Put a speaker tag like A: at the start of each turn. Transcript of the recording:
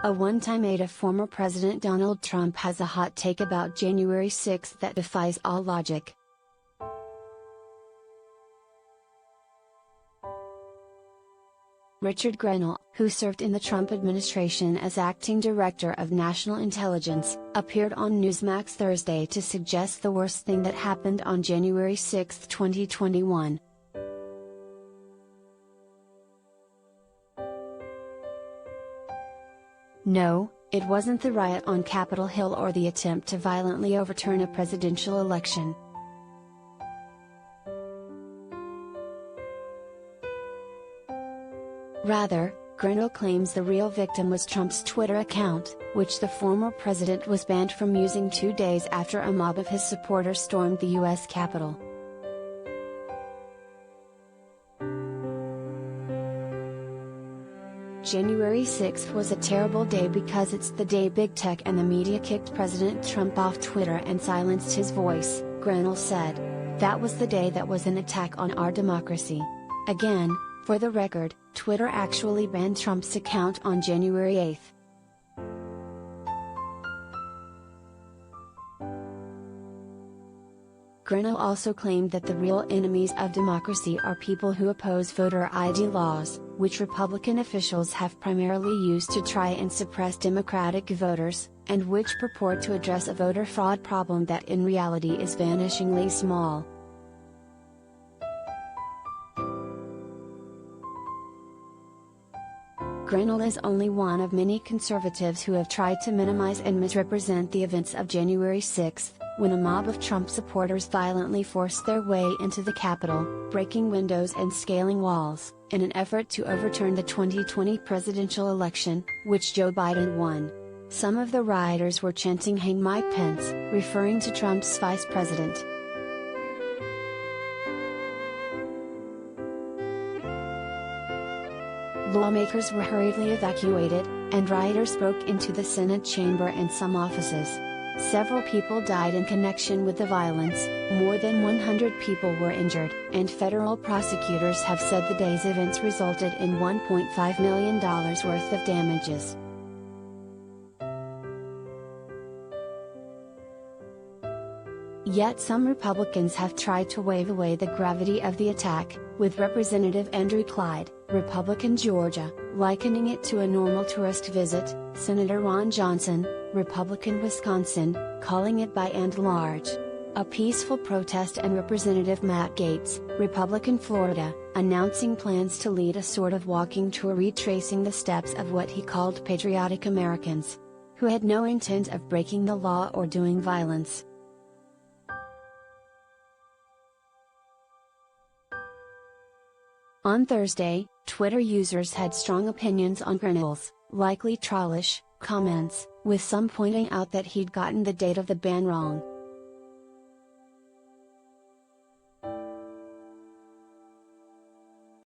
A: A one-time aide of former President Donald Trump has a hot take about January 6 that defies all logic. Richard Grenell, who served in the Trump administration as acting director of national intelligence, appeared on Newsmax Thursday to suggest the worst thing that happened on January 6, 2021. No, it wasn't the riot on Capitol Hill or the attempt to violently overturn a presidential election. Rather, Grenell claims the real victim was Trump's Twitter account, which the former president was banned from using 2 days after a mob of his supporters stormed the U.S. Capitol. January 6th was a terrible day because it's the day big tech and the media kicked President Trump off Twitter and silenced his voice, Grenell said. That was the day that was an attack on our democracy. Again, for the record, Twitter actually banned Trump's account on January 8th. Grenell also claimed that the real enemies of democracy are people who oppose voter ID laws, which Republican officials have primarily used to try and suppress Democratic voters, and which purport to address a voter fraud problem that in reality is vanishingly small. Grenell is only one of many conservatives who have tried to minimize and misrepresent the events of January 6, when a mob of Trump supporters violently forced their way into the Capitol, breaking windows and scaling walls, in an effort to overturn the 2020 presidential election, which Joe Biden won. Some of the rioters were chanting "Hang Mike Pence," referring to Trump's vice president. Lawmakers were hurriedly evacuated, and rioters broke into the Senate chamber and some offices. Several people died in connection with the violence, more than 100 people were injured, and federal prosecutors have said the day's events resulted in $1.5 million worth of damages. Yet some Republicans have tried to wave away the gravity of the attack, with Representative Andrew Clyde, Republican Georgia, likening it to a normal tourist visit, Senator Ron Johnson, Republican Wisconsin, calling it by and large a peaceful protest, and Representative Matt Gaetz, Republican Florida, announcing plans to lead a sort of walking tour retracing the steps of what he called patriotic Americans, who had no intent of breaking the law or doing violence. On Thursday, Twitter users had strong opinions on Grenell's likely trollish comments, with some pointing out that he'd gotten the date of the ban wrong.